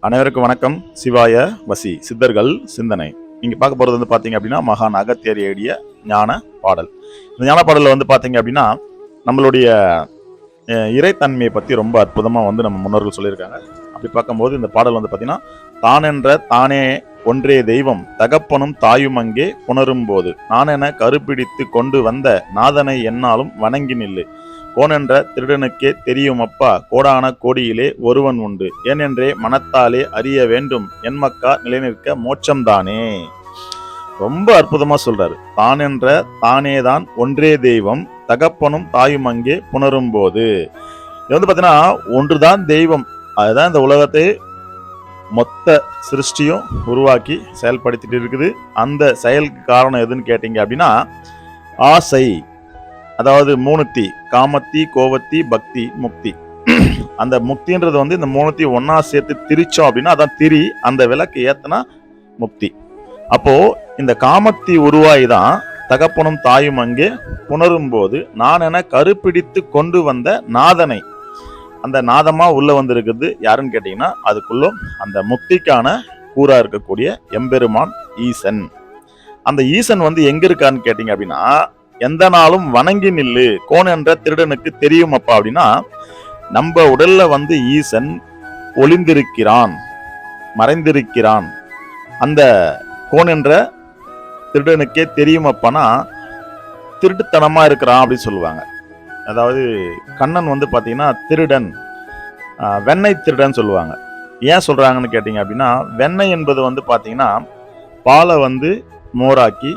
அனைவருக்கும் வணக்கம். சிவாய வசி சித்தர்கள் சிந்தனை. நீங்க பார்க்க போறது பாத்தீங்க அப்படின்னா மகான் அகத்தியர் எழுதிய ஞான பாடல். இந்த ஞான பாடல்ல பாத்தீங்க அப்படின்னா நம்மளுடைய இறைத்தன்மையை பத்தி ரொம்ப அற்புதமா நம்ம முன்னோர்கள் சொல்லியிருக்காங்க. அப்படி பார்க்கும்போது இந்த பாடல் பாத்தீங்கன்னா, தான் என்ற தானே ஒன்றே தெய்வம் தகப்பனும் தாயும் அங்கே புணரும் போது நானென கருப்பிடித்து கொண்டு வந்த நாதனை என்னாலும் வணங்கி நில்லு. கோனென்ற திருடனுக்கே தெரியும் அப்பா, கோடான கோடியிலே ஒருவன் உண்டு, ஏனென்றே மனத்தாலே அறிய வேண்டும், என் மக்கா நிலைநிற்க மோட்சம்தானே. ரொம்ப அற்புதமா சொல்றாரு. தான் என்ற தானேதான் ஒன்றே தெய்வம் தகப்பனும் தாயும் அங்கே புணரும் போது. இது பாத்தீங்கன்னா ஒன்றுதான் தெய்வம். அதுதான் இந்த உலகத்தை மொத்த சிருஷ்டியும் உருவாக்கி செயல்படுத்திட்டு இருக்குது. அந்த செயலுக்கு காரணம் எதுன்னு கேட்டீங்க அப்படின்னா ஆசை. அதாவது மூணுத்தி, காமத்தி, கோவத்தி, பக்தி, முக்தி. அந்த முக்தின்றது இந்த மூணுத்தி ஒன்னா சேர்த்து திரிச்சோம் அப்படின்னா அதான் திரி. அந்த விளக்கு ஏத்தனா முக்தி. அப்போ இந்த காமத்தி உருவாயிதான் தகப்பனும் தாயும் அங்கே புணரும் போது நான் என கருப்பிடித்து கொண்டு வந்த நாதனை, அந்த நாதமா உள்ள வந்திருக்குது யாருன்னு கேட்டீங்கன்னா அதுக்குள்ள அந்த முக்திக்கான கூறா இருக்கக்கூடிய எம்பெருமான் ஈசன். அந்த ஈசன் எங்க இருக்கான்னு கேட்டீங்க அப்படின்னா, எந்த நாளும் வணங்கி நில்லு, கோன் என்ற திருடனுக்கு தெரியும் அப்பா அப்படின்னா, நம்ம உடல்ல ஈசன் ஒளிந்திருக்கிறான், மறைந்திருக்கிறான். அந்த கோன் என்ற திருடனுக்கே தெரியும் அப்பானா திருட்டுத்தனமா இருக்கிறான் அப்படின்னு சொல்லுவாங்க. அதாவது கண்ணன் பாத்தீங்கன்னா திருடன், வெண்ணெய் திருடன் சொல்லுவாங்க. ஏன் சொல்றாங்கன்னு கேட்டீங்க அப்படின்னா, வெண்ணெய் என்பது பாத்தீங்கன்னா பாலை மோராக்கி,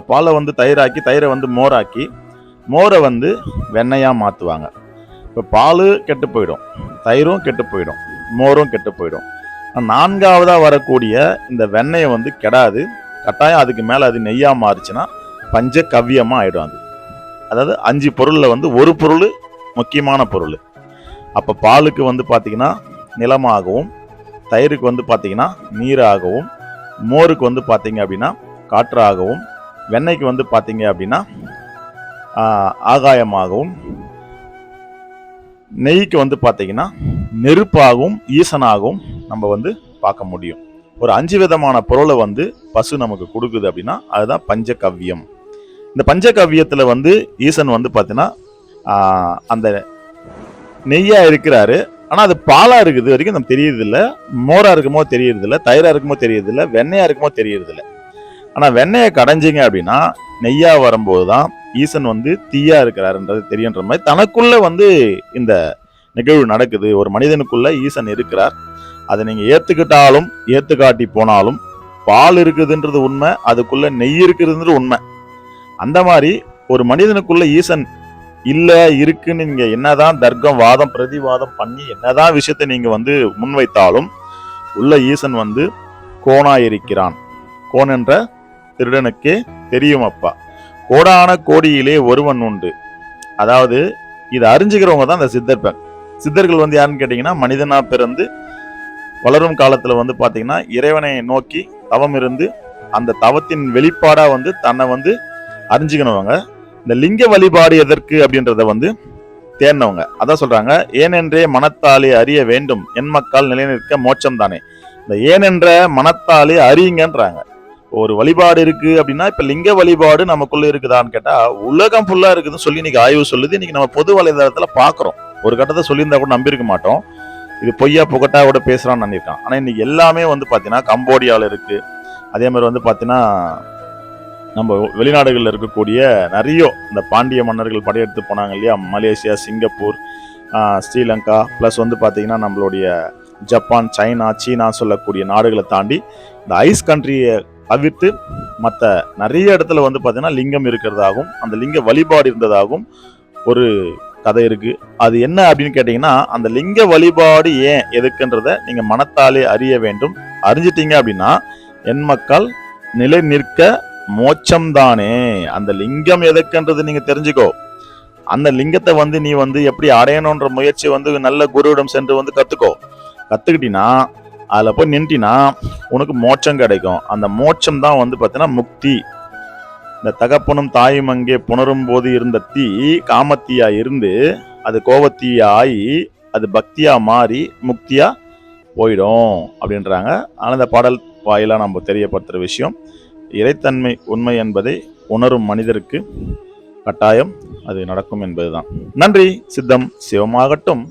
பாலை தயிராக்கி, தயிரை மோராக்கி, மோரை வெண்ணையா மாத்துவாங்க. இப்ப பால் கெட்டு போயிடும், தயிரும் கெட்டு போயிடும், மோரும் கெட்டு போயிடும். நான்காவதா வரக்கூடிய இந்த வெண்ணெயை கெடாது. கட்டாயம் அதுக்கு மேல அது நெய்யா மாறுச்சுன்னா பஞ்ச கவ்யமா ஆயிடும். அது அதாவது 5 பொருள்ல ஒரு பொருள் முக்கியமான பொருள். அப்ப பாலுக்கு பாத்தீங்கன்னா நிலமாகவும், தயிருக்கு பாத்தீங்கன்னா நீராகவும், மோருக்கு பாத்தீங்க அப்படின்னா காற்றாகவும், வெண்ணெய்க்கு பாத்தீங்க அப்படின்னா ஆகாயமாகவும், நெய்க்கு பாத்தீங்கன்னா நெருப்பாகவும் ஈசனாகவும் நம்ம பார்க்க முடியும். ஒரு 5 விதமான பொருளை பசு நமக்கு கொடுக்குது அப்படின்னா அதுதான் பஞ்சகவ்யம். இந்த பஞ்சகவ்யத்துல ஈசன் பாத்தீங்கன்னா அந்த நெய்யா இருக்கிறாரு. ஆனா அது பாலா இருக்குது வரைக்கும் நம்ம தெரியறது இல்ல, மோரா இருக்குமோ தெரியறது இல்ல, தயிரா இருக்குமோ தெரியறது இல்ல, வெண்ணையா இருக்குமோ தெரியறது இல்ல. ஆனா வெண்ணையை கடைஞ்சிங்க அப்படின்னா நெய்யா வரும்போதுதான் ஈசன் தீயா இருக்கிறாருன்றது தெரியுன்ற மாதிரி தனக்குள்ள இந்த நிகழ்வு நடக்குது. ஒரு மனிதனுக்குள்ள ஈசன் இருக்கிறார். அதை நீங்க ஏத்துக்கிட்டாலும் ஏத்துக்காட்டி போனாலும் பால் இருக்குதுன்றது உண்மை, அதுக்குள்ள நெய் இருக்குதுன்றது உண்மை. அந்த மாதிரி ஒரு மனிதனுக்குள்ள ஈசன் இல்ல இருக்குன்னு நீங்க என்னதான் தர்க்கம் வாதம் பிரதிவாதம் பண்ணி என்னதான் விஷயத்தை நீங்க முன்வைத்தாலும் உள்ள ஈசன் கோனா இருக்கிறான். கோன் என்ற திருடனுக்கே தெரியும் அப்பா, கோடான கோடியிலே ஒருவன் உண்டு. அதாவது இதை அறிஞ்சுக்கிறவங்க தான் இந்த சித்தர்கள். சித்தர்கள் யாருன்னு கேட்டீங்கன்னா, மனிதனா பிறந்து வளரும் காலத்துல பாத்தீங்கன்னா இறைவனை நோக்கி தவம் இருந்து அந்த தவத்தின் வெளிப்பாடா தன்னை அறிஞ்சுக்கணவங்க. இந்த லிங்க வழிபாடு எதற்கு அப்படின்றத தேர்ந்தவங்க. அதான் சொல்றாங்க, ஏனென்றே மனத்தாலே அறிய வேண்டும், என் மக்கள் நிலைநிற்க மோட்சம் தானே. இந்த ஏனென்ற மனத்தாலே அறியுங்கன்றாங்க. ஒரு வழிபாடு இருக்கு அப்படின்னா, இப்ப லிங்க வழிபாடு நமக்குள்ள இருக்குதான்னு கேட்டா உலகம் ஃபுல்லா இருக்குதுன்னு சொல்லி இன்னைக்கு ஆய்வு சொல்லுது. இன்னைக்கு நம்ம பொது வலைதளத்துல பாக்குறோம். ஒரு கட்டத்தை சொல்லியிருந்தா கூட நம்பியிருக்க மாட்டோம், இது பொய்யா புகட்டா கூட பேசுறான்னு நினைக்கான். ஆனா இன்னைக்கு எல்லாமே பாத்தீங்கன்னா கம்போடியால இருக்கு. அதே மாதிரி பாத்தீங்கன்னா நம்ம வெளிநாடுகள்ல இருக்கக்கூடிய நிறைய இந்த பாண்டிய மன்னர்கள் படையெடுத்து போனாங்க இல்லையா, மலேசியா, சிங்கப்பூர், ஸ்ரீலங்கா, பிளஸ் பாத்தீங்கன்னா நம்மளுடைய ஜப்பான், சைனா, சீனா சொல்லக்கூடிய நாடுகளை தாண்டி இந்த ஐஸ் கண்ட்ரியை தவிர்த்து மற்ற நிறைய இடத்துல பாத்தீங்கன்னா லிங்கம் இருக்கிறதாகவும் அந்த லிங்க வழிபாடு இருந்ததாகவும் ஒரு கதை இருக்கு. அது என்ன அப்படின்னு கேட்டீங்கன்னா, அந்த லிங்க வழிபாடு ஏன் எதுக்குன்றத நீங்க மனத்தாலே அறிய வேண்டும். அறிஞ்சிட்டீங்க அப்படின்னா என் மக்கள் நிலை நிற்க மோட்சம்தானே. அந்த லிங்கம் எதுக்குன்றது நீங்க தெரிஞ்சுக்கோ. அந்த லிங்கத்தை நீ எப்படி அடையணும்ன்ற முயற்சி நல்ல குருவிடம் சென்று கத்துக்கோ. கத்துக்கிட்டீங்கன்னா அதுல போய் நின்றுனா உனக்கு மோட்சம் கிடைக்கும். அந்த மோட்சம் தான் பாத்தீங்கன்னா முக்தி. இந்த தகப்பனும் தாயும் அங்கே புணரும் போது இருந்த தீ காமத்தீயா இருந்து அது கோவத்தீயா ஆகி அது பக்தியா மாறி முக்தியா போயிடும் அப்படின்றாங்க. ஆனால் இந்த பாடல் வாயிலாக நம்ம தெரியப்படுத்துகிற விஷயம், இறைத்தன்மை உண்மை என்பதை உணரும் மனிதருக்கு கட்டாயம் அது நடக்கும் என்பதுதான். நன்றி. சித்தம் சிவமாகட்டும்.